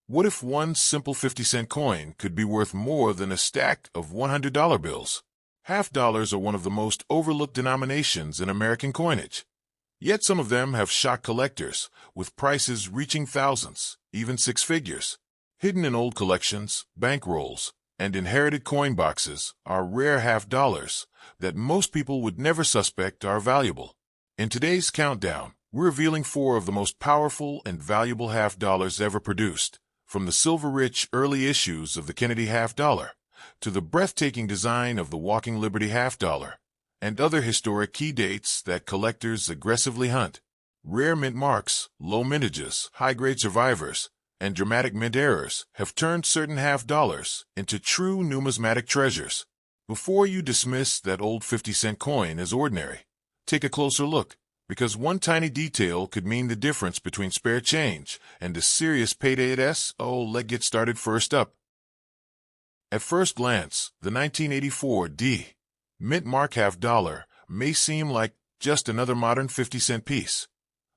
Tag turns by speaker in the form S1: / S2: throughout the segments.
S1: What if one simple 50-cent coin could be worth more than a stack of $100 bills? Half dollars are one of the most overlooked denominations in American coinage. Yet some of them have shocked collectors, with prices reaching thousands, even six figures. Hidden in old collections, bank rolls, and inherited coin boxes are rare half dollars that most people would never suspect are valuable. In today's countdown, we're revealing four of the most powerful and valuable half dollars ever produced, from the silver-rich early issues of the Kennedy half dollar to the breathtaking design of the Walking Liberty half dollar and other historic key dates that collectors aggressively hunt. Rare mint marks, low mintages, high-grade survivors, and dramatic mint errors have turned certain half dollars into true numismatic treasures. Before you dismiss that old 50-cent coin as ordinary, take a closer look, because one tiny detail could mean the difference between spare change and a serious payday at S. Oh, let's get started. First up. At first glance, the 1984 D. Mint mark half dollar may seem like just another modern 50-cent piece,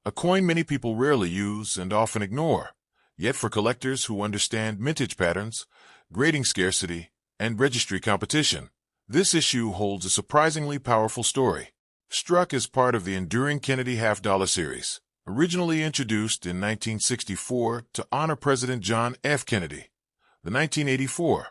S1: a coin many people rarely use and often ignore. Yet for collectors who understand mintage patterns, grading scarcity, and registry competition, this issue holds a surprisingly powerful story. Struck as part of the enduring Kennedy half-dollar series, originally introduced in 1964 to honor President John F. Kennedy, the 1984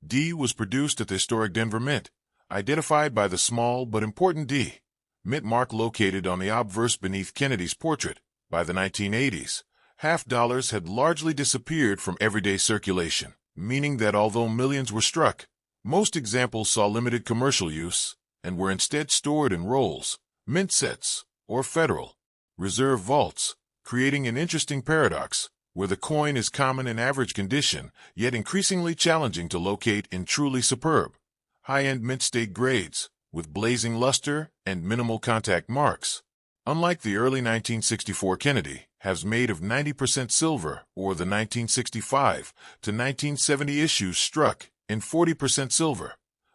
S1: D was produced at the historic Denver Mint, identified by the small but important D. Mint mark located on the obverse beneath Kennedy's portrait. By the 1980s, half dollars had largely disappeared from everyday circulation, meaning that although millions were struck, most examples saw limited commercial use and were instead stored in rolls, mint sets, or Federal Reserve vaults, creating an interesting paradox where the coin is common in average condition, yet increasingly challenging to locate in truly superb, high-end mint state grades with blazing luster and minimal contact marks. Unlike the early 1964 Kennedy, halves made of 90% silver, or the 1965 to 1970 issues struck in 40% silver,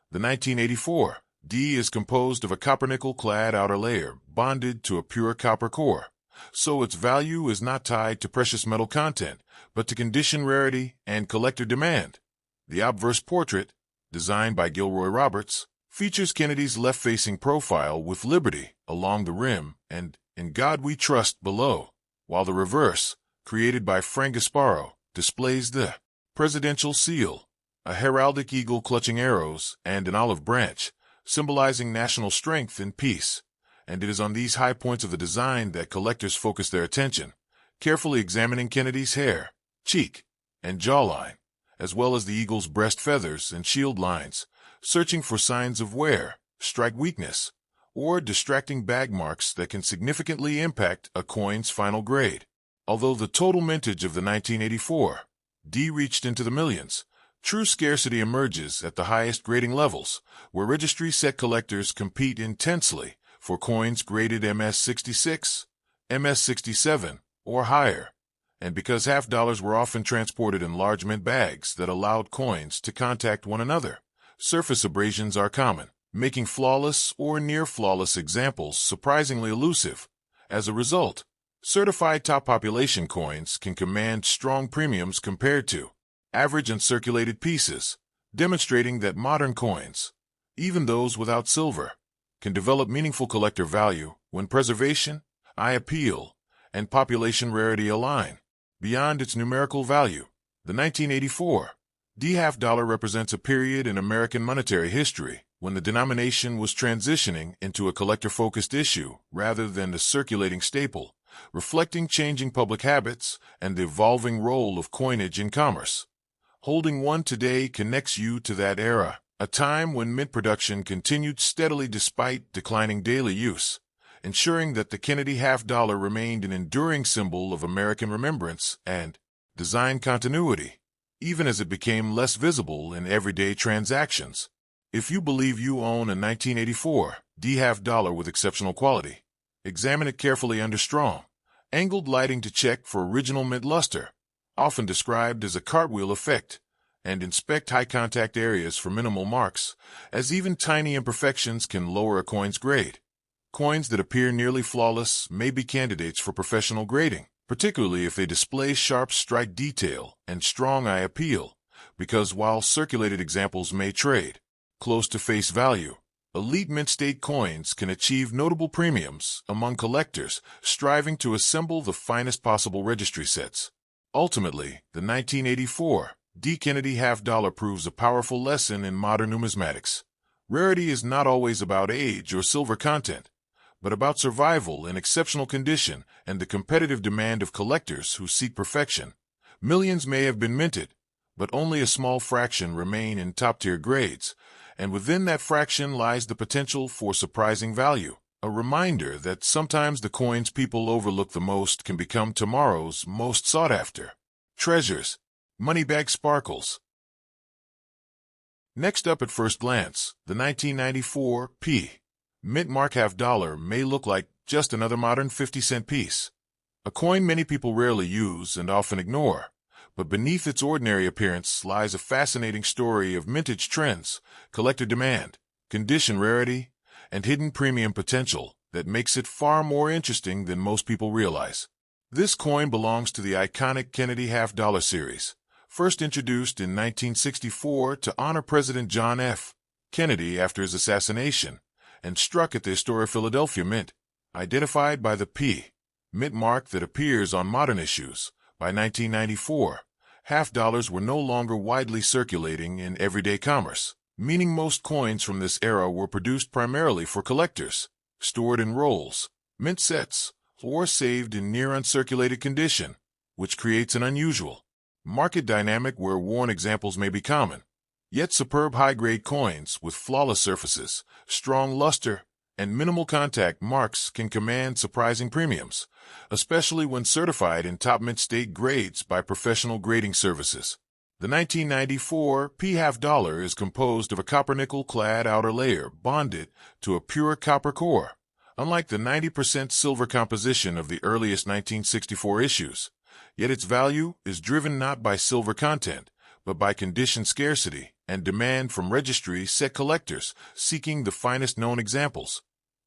S1: the 1984 D is composed of a copper-nickel-clad outer layer bonded to a pure copper core, so its value is not tied to precious metal content, but to condition rarity and collector demand. The obverse portrait, designed by Gilroy Roberts, features Kennedy's left-facing profile with Liberty along the rim and "In God We Trust" below, while the reverse, created by Frank Gasparo, displays the presidential seal, a heraldic eagle clutching arrows, and an olive branch, symbolizing national strength and peace. And it is on these high points of the design that collectors focus their attention, carefully examining Kennedy's hair, cheek, and jawline, as well as the eagle's breast feathers and shield lines, searching for signs of wear, strike weakness, or distracting bag marks that can significantly impact a coin's final grade. Although the total mintage of the 1984 D reached into the millions, true scarcity emerges at the highest grading levels, where registry-set collectors compete intensely for coins graded MS-66, MS-67, or higher. And because half dollars were often transported in large mint bags that allowed coins to contact one another, surface abrasions are common, making flawless or near-flawless examples surprisingly elusive. As a result, certified top population coins can command strong premiums compared to average and circulated pieces, demonstrating that modern coins, even those without silver, can develop meaningful collector value when preservation, eye appeal, and population rarity align. Beyond its numerical value, the 1984 D half dollar represents a period in American monetary history when the denomination was transitioning into a collector-focused issue rather than a circulating staple, reflecting changing public habits and the evolving role of coinage in commerce. Holding one today connects you to that era, a time when mint production continued steadily despite declining daily use, ensuring that the Kennedy half dollar remained an enduring symbol of American remembrance and design continuity, even as it became less visible in everyday transactions. If you believe you own a 1984 D half dollar with exceptional quality, examine it carefully under strong, angled lighting to check for original mint luster, often described as a cartwheel effect, and inspect high contact areas for minimal marks, as even tiny imperfections can lower a coin's grade. Coins that appear nearly flawless may be candidates for professional grading, particularly if they display sharp strike detail and strong eye appeal, because while circulated examples may trade close to face value, elite mint state coins can achieve notable premiums among collectors striving to assemble the finest possible registry sets. Ultimately, the 1984 D. Kennedy half-dollar proves a powerful lesson in modern numismatics. Rarity is not always about age or silver content, but about survival in exceptional condition and the competitive demand of collectors who seek perfection. Millions may have been minted, but only a small fraction remain in top-tier grades, and within that fraction lies the potential for surprising value. A reminder that sometimes the coins people overlook the most can become tomorrow's most sought-after treasures. Moneybag sparkles. Next up at first glance, the 1994 P. Mint Mark half-dollar may look like just another modern 50-cent piece. A coin many people rarely use and often ignore, but beneath its ordinary appearance lies a fascinating story of mintage trends, collector demand, condition rarity, and hidden premium potential that makes it far more interesting than most people realize. This coin belongs to the iconic Kennedy half-dollar series, first introduced in 1964 to honor President John F. Kennedy after his assassination, and struck at the historic Philadelphia Mint, identified by the P. Mint mark that appears on modern issues. By 1994, half-dollars were no longer widely circulating in everyday commerce, meaning most coins from this era were produced primarily for collectors, stored in rolls, mint sets, or saved in near-uncirculated condition, which creates an unusual market dynamic where worn examples may be common. Yet superb high-grade coins with flawless surfaces, strong luster, and minimal contact marks can command surprising premiums, especially when certified in top mint state grades by professional grading services. The 1994 P half-dollar is composed of a copper-nickel-clad outer layer bonded to a pure copper core, unlike the 90% silver composition of the earliest 1964 issues. Yet its value is driven not by silver content, but by condition scarcity and demand from registry set collectors seeking the finest known examples.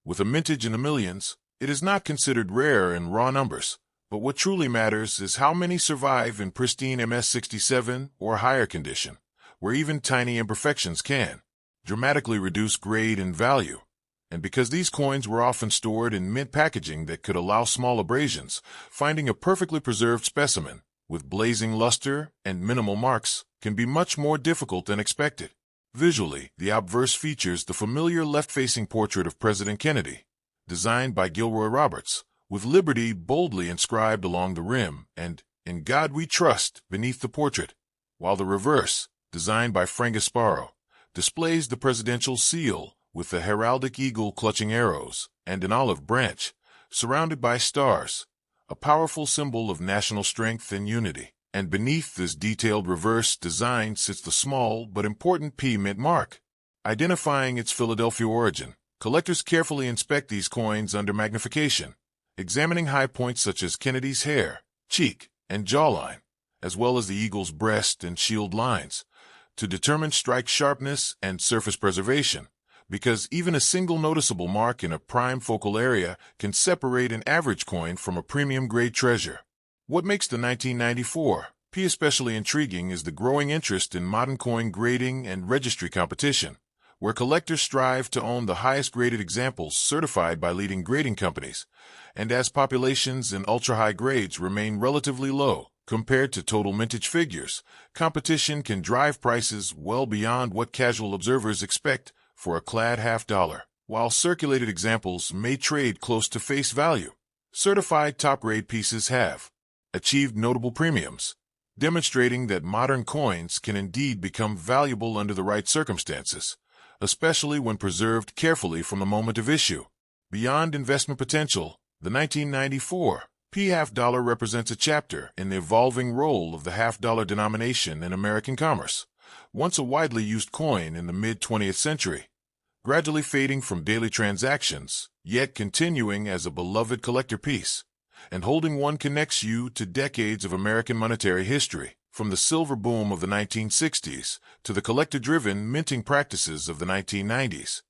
S1: With a mintage in the millions, it is not considered rare in raw numbers, but what truly matters is how many survive in pristine MS-67 or higher condition, where even tiny imperfections can dramatically reduce grade and value. And because these coins were often stored in mint packaging that could allow small abrasions, finding a perfectly preserved specimen with blazing luster and minimal marks can be much more difficult than expected. Visually, the obverse features the familiar left-facing portrait of President Kennedy, designed by Gilroy Roberts, with Liberty boldly inscribed along the rim and "In God We Trust" beneath the portrait, while the reverse, designed by Frank Gasparo, displays the presidential seal with the heraldic eagle clutching arrows and an olive branch, surrounded by stars, a powerful symbol of national strength and unity. And beneath this detailed reverse design sits the small but important P mint mark, identifying its Philadelphia origin. Collectors carefully inspect these coins under magnification, examining high points such as Kennedy's hair, cheek, and jawline, as well as the eagle's breast and shield lines, to determine strike sharpness and surface preservation, because even a single noticeable mark in a prime focal area can separate an average coin from a premium-grade treasure. What makes the 1994 P especially intriguing is the growing interest in modern coin grading and registry competition, where collectors strive to own the highest-graded examples certified by leading grading companies, and as populations in ultra-high grades remain relatively low compared to total mintage figures, competition can drive prices well beyond what casual observers expect for a clad half-dollar. While circulated examples may trade close to face value, certified top-grade pieces have achieved notable premiums, demonstrating that modern coins can indeed become valuable under the right circumstances, especially when preserved carefully from the moment of issue. Beyond investment potential, the 1994 P half-dollar represents a chapter in the evolving role of the half-dollar denomination in American commerce, once a widely used coin in the mid-20th century, gradually fading from daily transactions, yet continuing as a beloved collector piece. And holding one connects you to decades of American monetary history, from the silver boom of the 1960s to the collector-driven minting practices of the 1990s.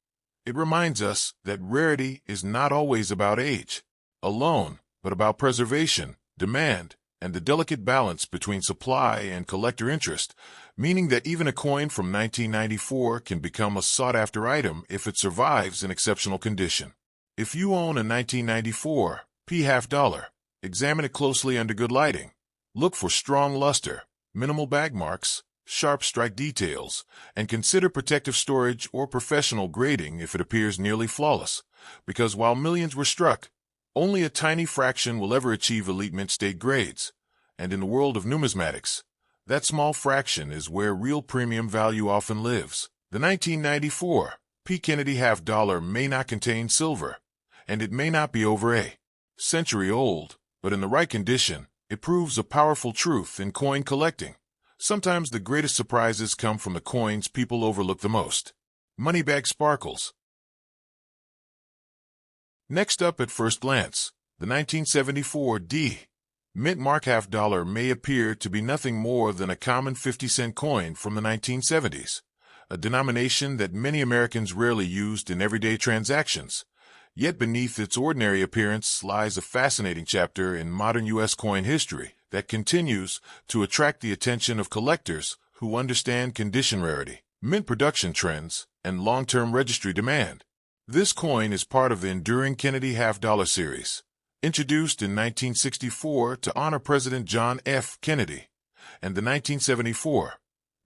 S1: It reminds us that rarity is not always about age alone, but about preservation, demand, and the delicate balance between supply and collector interest, meaning that even a coin from 1994 can become a sought-after item if it survives in exceptional condition. If you own a 1994 P half dollar, examine it closely under good lighting. Look for strong luster, minimal bag marks, sharp strike details, and consider protective storage or professional grading if it appears nearly flawless, because while millions were struck, only a tiny fraction will ever achieve elite mint state grades, and in the world of numismatics, that small fraction is where real premium value often lives. The 1994 P. Kennedy half dollar may not contain silver, and it may not be over a century old, but in the right condition, it proves a powerful truth in coin collecting. Sometimes the greatest surprises come from the coins people overlook the most. Moneybag sparkles. Next up at first glance, the 1974 D. Mint mark half dollar may appear to be nothing more than a common 50-cent coin from the 1970s, a denomination that many Americans rarely used in everyday transactions. Yet beneath its ordinary appearance lies a fascinating chapter in modern U.S. coin history that continues to attract the attention of collectors who understand condition rarity, mint production trends, and long-term registry demand. This coin is part of the enduring Kennedy half-dollar series, introduced in 1964 to honor President John F. Kennedy, and the 1974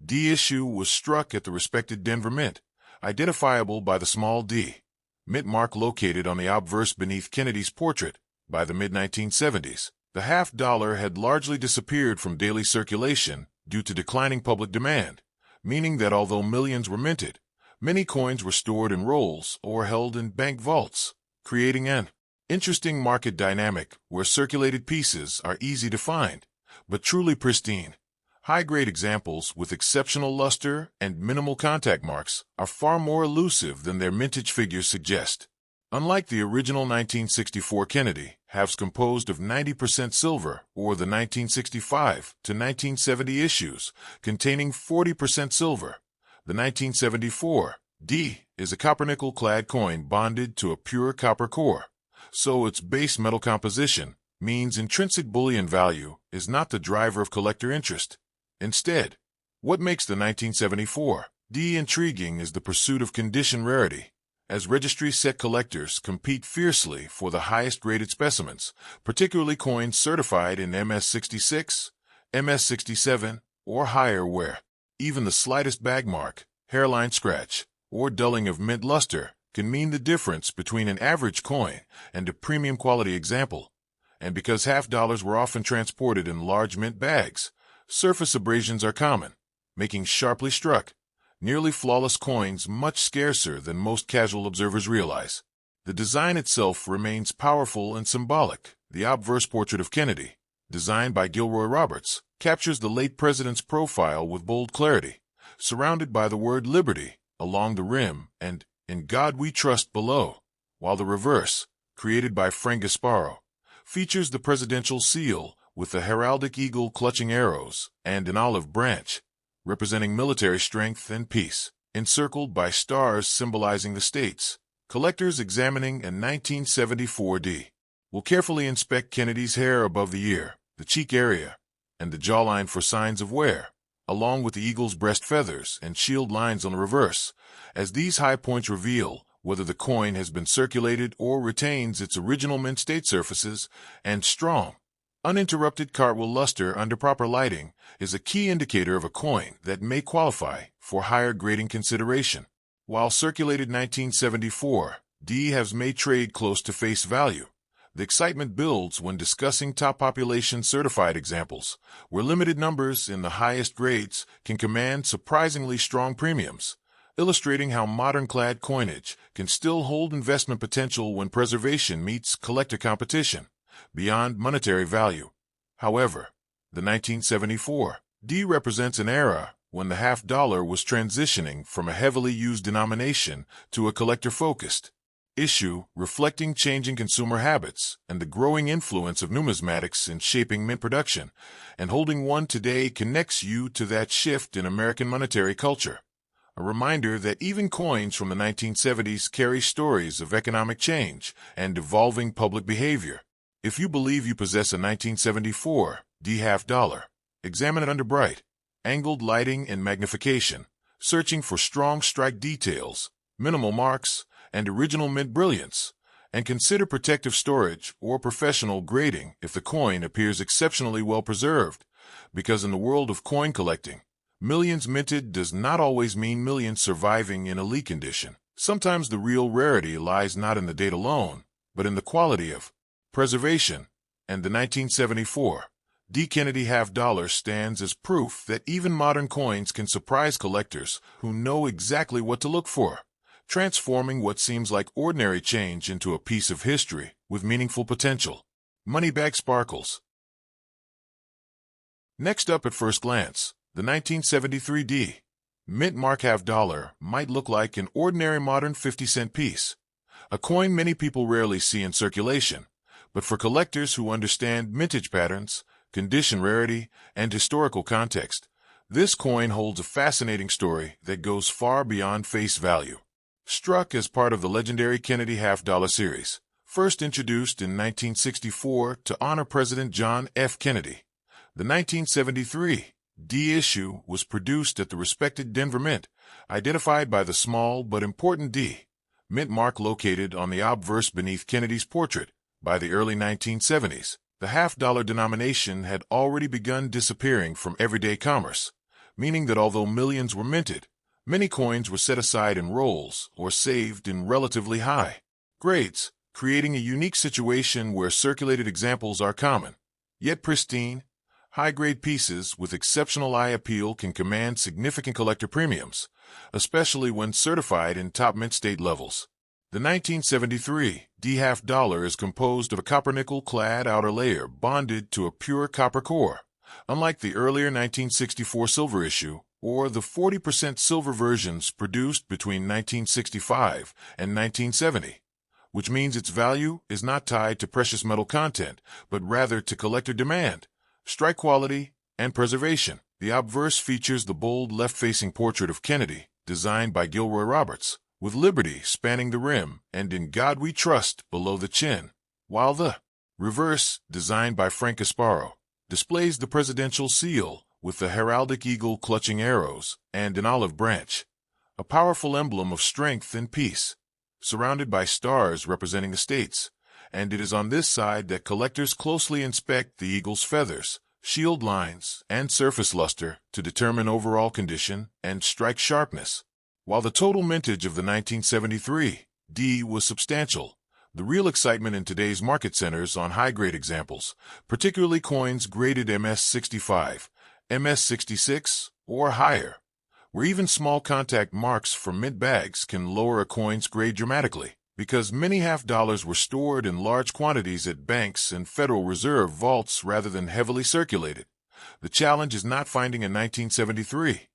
S1: D issue was struck at the respected Denver Mint, identifiable by the small d mint mark located on the obverse beneath Kennedy's portrait. By the mid-1970s, the half-dollar had largely disappeared from daily circulation due to declining public demand, meaning that although millions were minted, many coins were stored in rolls or held in bank vaults, creating an interesting market dynamic where circulated pieces are easy to find, but truly pristine, high-grade examples with exceptional luster and minimal contact marks are far more elusive than their mintage figures suggest. Unlike the original 1964 Kennedy, halves composed of 90% silver, or the 1965 to 1970 issues containing 40% silver, the 1974 D is a copper-nickel-clad coin bonded to a pure copper core, so its base metal composition means intrinsic bullion value is not the driver of collector interest. Instead, what makes the 1974 D intriguing is the pursuit of condition rarity, as registry set collectors compete fiercely for the highest-graded specimens, particularly coins certified in MS66, MS67, or higher where even the slightest bag mark, hairline scratch, or dulling of mint luster can mean the difference between an average coin and a premium quality example. And because half dollars were often transported in large mint bags, surface abrasions are common, making sharply struck, nearly flawless coins much scarcer than most casual observers realize. The design itself remains powerful and symbolic. The obverse portrait of Kennedy, designed by Gilroy Roberts, captures the late president's profile with bold clarity, surrounded by the word liberty along the rim and in God we trust below, while the reverse, created by Frank Gasparo, features the presidential seal with the heraldic eagle clutching arrows and an olive branch, representing military strength and peace, encircled by stars symbolizing the states. Collectors examining a 1974 D will carefully inspect Kennedy's hair above the ear, the cheek area, and the jawline for signs of wear, along with the eagle's breast feathers and shield lines on the reverse, as these high points reveal whether the coin has been circulated or retains its original mint state surfaces, and strong, uninterrupted cartwheel luster under proper lighting is a key indicator of a coin that may qualify for higher grading consideration. While circulated 1974 D halves may trade close to face value, the excitement builds when discussing top population certified examples, where limited numbers in the highest grades can command surprisingly strong premiums, illustrating how modern clad coinage can still hold investment potential when preservation meets collector competition beyond monetary value. However, the 1974 D represents an era when the half dollar was transitioning from a heavily used denomination to a collector-focused issue, reflecting changing consumer habits and the growing influence of numismatics in shaping mint production, and holding one today connects you to that shift in American monetary culture. A reminder that even coins from the 1970s carry stories of economic change and evolving public behavior. If you believe you possess a 1974 D half dollar, examine it under bright, angled lighting and magnification, searching for strong strike details, minimal marks, and original mint brilliance, and consider protective storage or professional grading if the coin appears exceptionally well preserved, because in the world of coin collecting, millions minted does not always mean millions surviving in elite condition. Sometimes the real rarity lies not in the date alone, but in the quality of preservation, and the 1974 D. Kennedy half dollar stands as proof that even modern coins can surprise collectors who know exactly what to look for, transforming what seems like ordinary change into a piece of history with meaningful potential. Money-back sparkles. Next up at first glance, the 1973 D. Mint mark half dollar might look like an ordinary modern 50-cent piece, a coin many people rarely see in circulation, but for collectors who understand mintage patterns, condition rarity, and historical context, this coin holds a fascinating story that goes far beyond face value. Struck as part of the legendary Kennedy half dollar series, first introduced in 1964 to honor President John F. Kennedy, the 1973 D issue was produced at the respected Denver Mint, identified by the small but important D. Mint mark located on the obverse beneath Kennedy's portrait. By the early 1970s, the half-dollar denomination had already begun disappearing from everyday commerce, meaning that although millions were minted, many coins were set aside in rolls or saved in relatively high grades, creating a unique situation where circulated examples are common, yet pristine, high-grade pieces with exceptional eye appeal can command significant collector premiums, especially when certified in top mint state levels. The 1973 D half dollar is composed of a copper-nickel-clad outer layer bonded to a pure copper core, unlike the earlier 1964 silver issue or the 40% silver versions produced between 1965 and 1970, which means its value is not tied to precious metal content, but rather to collector demand, strike quality, and preservation. The obverse features the bold left-facing portrait of Kennedy, designed by Gilroy Roberts, with Liberty spanning the rim and In God We Trust below the chin, while the reverse, designed by Frank Casparo, displays the presidential seal with the heraldic eagle clutching arrows and an olive branch, a powerful emblem of strength and peace, surrounded by stars representing the states, and it is on this side that collectors closely inspect the eagle's feathers, shield lines, and surface luster to determine overall condition and strike sharpness. While the total mintage of the 1973 D was substantial, the real excitement in today's market centers on high-grade examples, particularly coins graded MS-65, MS-66, or higher, where even small contact marks from mint bags can lower a coin's grade dramatically, because many half-dollars were stored in large quantities at banks and Federal Reserve vaults rather than heavily circulated. The challenge is not finding a 1973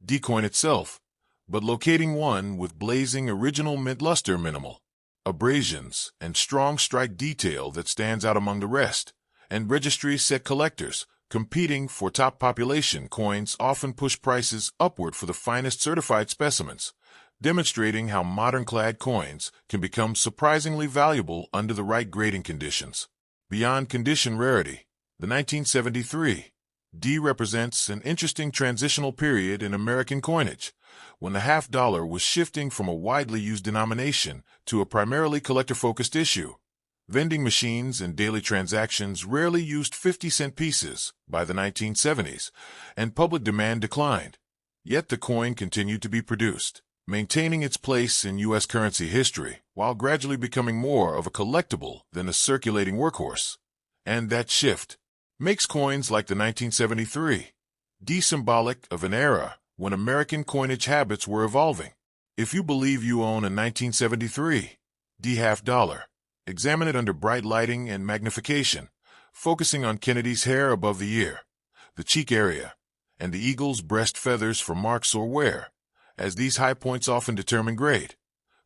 S1: D coin itself, but locating one with blazing original mint luster, minimal abrasions, and strong strike detail that stands out among the rest. And registries set collectors competing for top population coins often push prices upward for the finest certified specimens, demonstrating how modern-clad coins can become surprisingly valuable under the right grading conditions. Beyond condition rarity, the 1973 D represents an interesting transitional period in American coinage, when the half dollar was shifting from a widely used denomination to a primarily collector-focused issue. Vending machines and daily transactions rarely used 50-cent pieces by the 1970s, and public demand declined. Yet the coin continued to be produced, maintaining its place in U.S. currency history while gradually becoming more of a collectible than a circulating workhorse. And that shift makes coins like the 1973 D symbolic of an era when American coinage habits were evolving. If you believe you own a 1973 D half dollar, examine it under bright lighting and magnification, focusing on Kennedy's hair above the ear, the cheek area, and the eagle's breast feathers for marks or wear, as these high points often determine grade.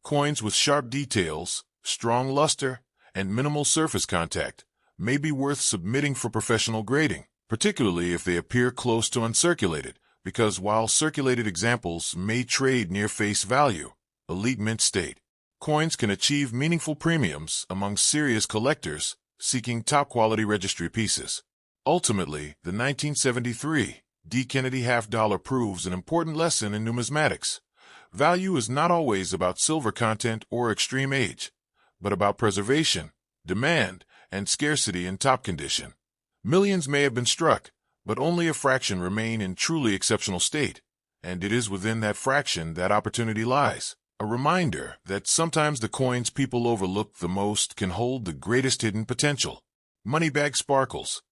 S1: Coins with sharp details, strong luster, and minimal surface contact may be worth submitting for professional grading, particularly if they appear close to uncirculated, because while circulated examples may trade near face value, elite mint state coins can achieve meaningful premiums among serious collectors seeking top-quality registry pieces. Ultimately, the 1973 D. Kennedy half-dollar proves an important lesson in numismatics. Value is not always about silver content or extreme age, but about preservation, demand, and scarcity in top condition. Millions may have been struck, but only a fraction remain in truly exceptional state, and it is within that fraction that opportunity lies. A reminder that sometimes the coins people overlook the most can hold the greatest hidden potential. Moneybag sparkles.